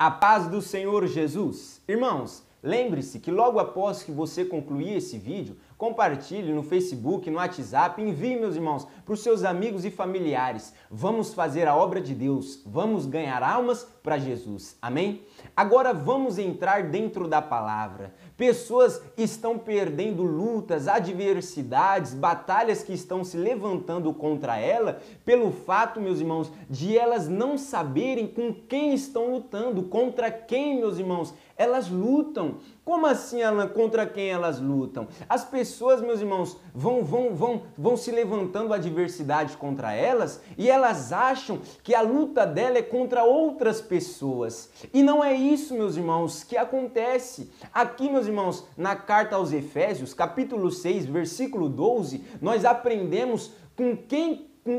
A paz do Senhor Jesus. Irmãos, lembre-se que logo após que você concluir esse vídeo, compartilhe no Facebook, no WhatsApp, envie, meus irmãos, para os seus amigos e familiares. Vamos fazer a obra de Deus, vamos ganhar almas para Jesus. Amém? Agora vamos entrar dentro da palavra. Pessoas estão perdendo lutas, adversidades, batalhas que estão se levantando contra ela pelo fato, meus irmãos, de elas não saberem com quem estão lutando, contra quem, meus irmãos, elas lutam. Como assim, Alan? Contra quem elas lutam? As pessoas, meus irmãos, vão se levantando adversidade contra elas e elas acham que a luta dela é contra outras pessoas. E não é isso, meus irmãos, que acontece. Aqui, meus irmãos, na carta aos Efésios, capítulo 6, versículo 12, nós aprendemos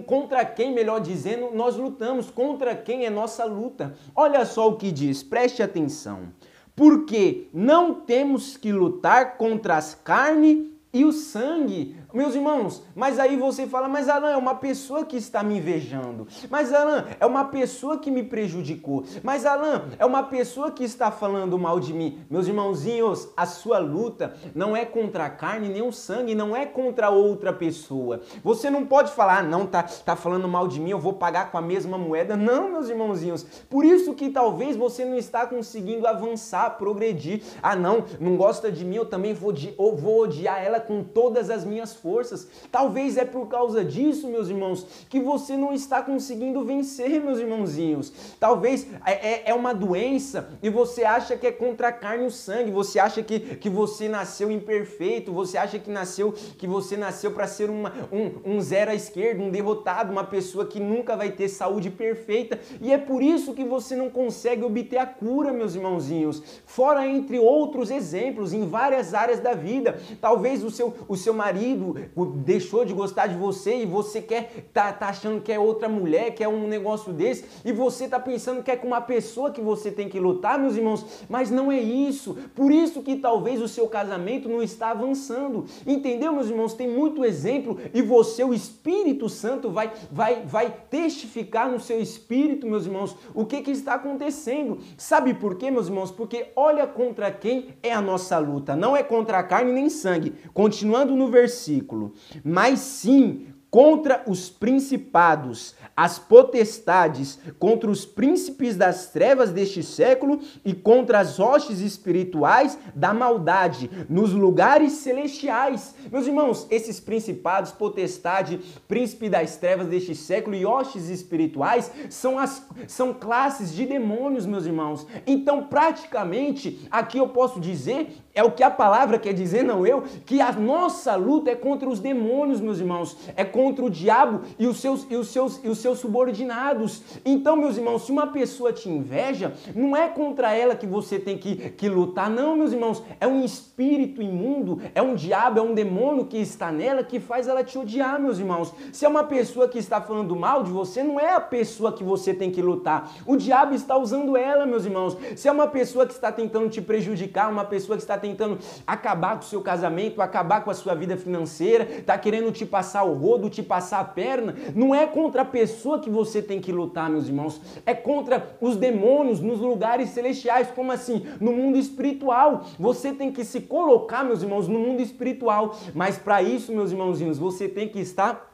contra quem, melhor dizendo, nós lutamos, contra quem é nossa luta. Olha só o que diz, preste atenção. Porque não temos que lutar contra as carnes e o sangue. Meus irmãos, mas aí você fala, mas Alan, é uma pessoa que está me invejando. Mas Alan, é uma pessoa que me prejudicou. Mas Alan, é uma pessoa que está falando mal de mim. Meus irmãozinhos, a sua luta não é contra a carne nem o sangue, não é contra outra pessoa. Você não pode falar, ah, não, tá falando mal de mim, eu vou pagar com a mesma moeda. Não, meus irmãozinhos. Por isso que talvez você não está conseguindo avançar, progredir. Ah, não gosta de mim, eu também vou odiar ela com todas as minhas forças. Talvez é por causa disso, meus irmãos, que você não está conseguindo vencer, meus irmãozinhos. Talvez é uma doença e você acha que é contra a carne e o sangue, você acha que você nasceu imperfeito, você acha que você nasceu para ser um zero à esquerda, um derrotado, uma pessoa que nunca vai ter saúde perfeita, e é por isso que você não consegue obter a cura, meus irmãozinhos. Fora entre outros exemplos em várias áreas da vida. Talvez o seu marido deixou de gostar de você e você tá achando que é outra mulher, que é um negócio desse, e você tá pensando que é com uma pessoa que você tem que lutar, meus irmãos, mas não é isso. Por isso que talvez o seu casamento não está avançando. Entendeu, meus irmãos? Tem muito exemplo e você, o Espírito Santo, vai testificar no seu espírito, meus irmãos, o que está acontecendo. Sabe por quê, meus irmãos? Porque olha contra quem é a nossa luta. Não é contra a carne nem sangue. Continuando no versículo. Mas sim contra os principados, as potestades, contra os príncipes das trevas deste século e contra as hostes espirituais da maldade nos lugares celestiais. Meus irmãos, esses principados, potestade, príncipe das trevas deste século e hostes espirituais são classes de demônios, meus irmãos. Então, praticamente, aqui eu posso dizer, é o que a palavra quer dizer, não eu, que a nossa luta é contra os demônios, meus irmãos, é contra o diabo e os seus subordinados. Então, meus irmãos, se uma pessoa te inveja, não é contra ela que você tem que lutar, não, meus irmãos, é um espírito imundo, é um diabo, é um demônio que está nela que faz ela te odiar, meus irmãos. Se é uma pessoa que está falando mal de você, não é a pessoa que você tem que lutar, o diabo está usando ela, meus irmãos. Se é uma pessoa que está tentando te prejudicar, uma pessoa que está tentando acabar com o seu casamento, acabar com a sua vida financeira, está querendo te passar o rodo, te passar a perna, não é contra a pessoa que você tem que lutar, meus irmãos, é contra os demônios nos lugares celestiais. Como assim? No mundo espiritual. Você tem que se colocar, meus irmãos, no mundo espiritual, mas para isso, meus irmãozinhos, você tem que estar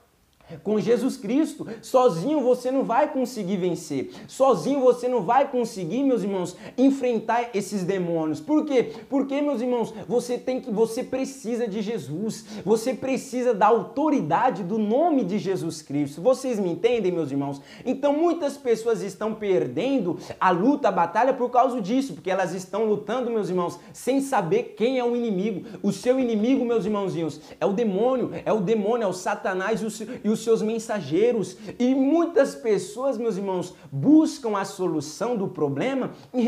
com Jesus Cristo. Sozinho você não vai conseguir vencer. Sozinho você não vai conseguir, meus irmãos, enfrentar esses demônios. Por quê? Porque, meus irmãos, você precisa de Jesus. Você precisa da autoridade do nome de Jesus Cristo. Vocês me entendem, meus irmãos? Então, muitas pessoas estão perdendo a luta, a batalha por causa disso, porque elas estão lutando, meus irmãos, sem saber quem é o inimigo. O seu inimigo, meus irmãozinhos, é o demônio, é o Satanás e os seus mensageiros. E muitas pessoas, meus irmãos, buscam a solução do problema em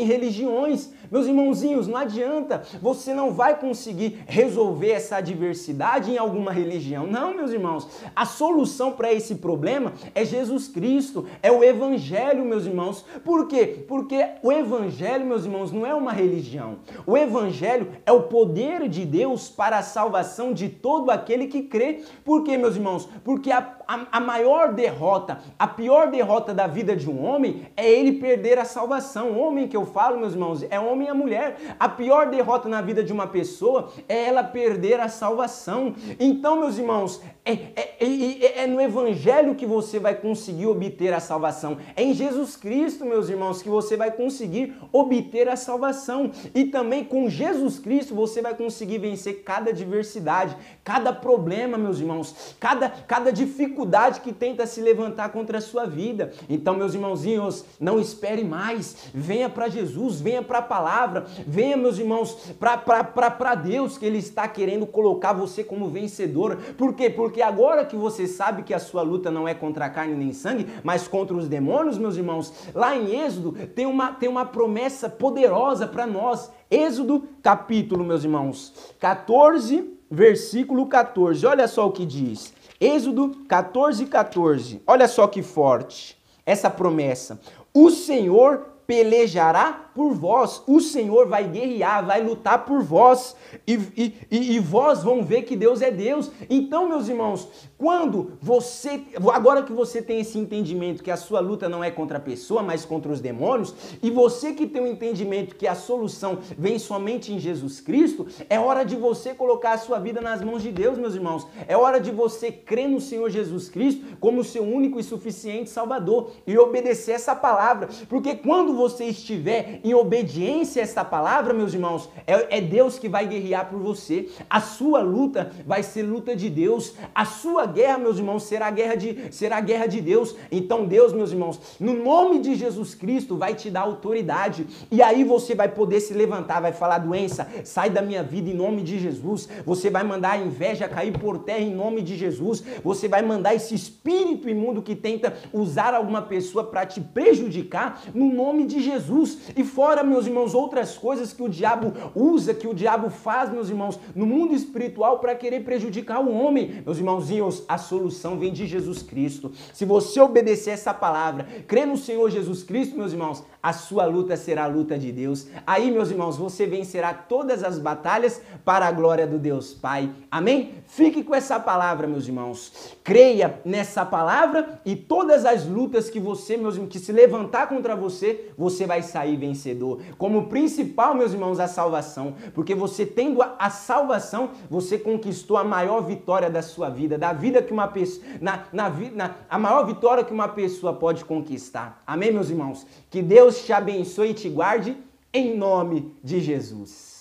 religiões. Meus irmãozinhos, não adianta, você não vai conseguir resolver essa adversidade em alguma religião. Não, meus irmãos, a solução para esse problema é Jesus Cristo, é o Evangelho, meus irmãos. Por quê? Porque o Evangelho, meus irmãos, não é uma religião. O Evangelho é o poder de Deus para a salvação de todo aquele que crê. Por quê, meus irmãos? Porque a a maior derrota, a pior derrota da vida de um homem é ele perder a salvação. Homem que eu falo, meus irmãos, é homem e a mulher. A pior derrota na vida de uma pessoa é ela perder a salvação. Então, meus irmãos, é no Evangelho que você vai conseguir obter a salvação. É em Jesus Cristo, meus irmãos, que você vai conseguir obter a salvação. E também com Jesus Cristo você vai conseguir vencer cada adversidade, cada problema, meus irmãos, cada dificuldade que tenta se levantar contra a sua vida. Então, meus irmãozinhos, não espere mais. Venha para Jesus, venha para a palavra, venha, meus irmãos, para Deus, que Ele está querendo colocar você como vencedor. Por quê? Porque agora que você sabe que a sua luta não é contra a carne nem sangue, mas contra os demônios, meus irmãos, lá em Êxodo tem uma promessa poderosa para nós. Êxodo capítulo, meus irmãos, 14, versículo 14. Olha só o que diz. Êxodo 14, 14. Olha só que forte essa promessa. O Senhor pelejará por vós. O Senhor vai guerrear, vai lutar por vós. E vós vão ver que Deus é Deus. Então, meus irmãos, agora que você tem esse entendimento que a sua luta não é contra a pessoa, mas contra os demônios, e você que tem o entendimento que a solução vem somente em Jesus Cristo, é hora de você colocar a sua vida nas mãos de Deus, meus irmãos. É hora de você crer no Senhor Jesus Cristo como seu único e suficiente Salvador e obedecer essa palavra. Porque quando você estiver em obediência a essa palavra, meus irmãos, é Deus que vai guerrear por você. A sua luta vai ser luta de Deus. A sua guerra, meus irmãos, será a guerra de Deus. Então Deus, meus irmãos, no nome de Jesus Cristo, vai te dar autoridade. E aí você vai poder se levantar, vai falar: doença, sai da minha vida em nome de Jesus. Você vai mandar a inveja cair por terra em nome de Jesus. Você vai mandar esse espírito imundo que tenta usar alguma pessoa para te prejudicar no nome de Jesus. E fora, meus irmãos, outras coisas que o diabo usa, que o diabo faz, meus irmãos, no mundo espiritual para querer prejudicar o homem. Meus irmãozinhos, a solução vem de Jesus Cristo. Se você obedecer essa palavra, crer no Senhor Jesus Cristo, meus irmãos, a sua luta será a luta de Deus. Aí, meus irmãos, você vencerá todas as batalhas para a glória do Deus Pai. Amém? Fique com essa palavra, meus irmãos. Creia nessa palavra e todas as lutas que você, meus irmãos, que se levantar contra você, você vai sair vencedor. Como principal, meus irmãos, a salvação. Porque você tendo a salvação, você conquistou a maior vitória da sua vida, da vida que uma pessoa, a maior vitória que uma pessoa pode conquistar. Amém, meus irmãos? Que Deus te abençoe e te guarde em nome de Jesus.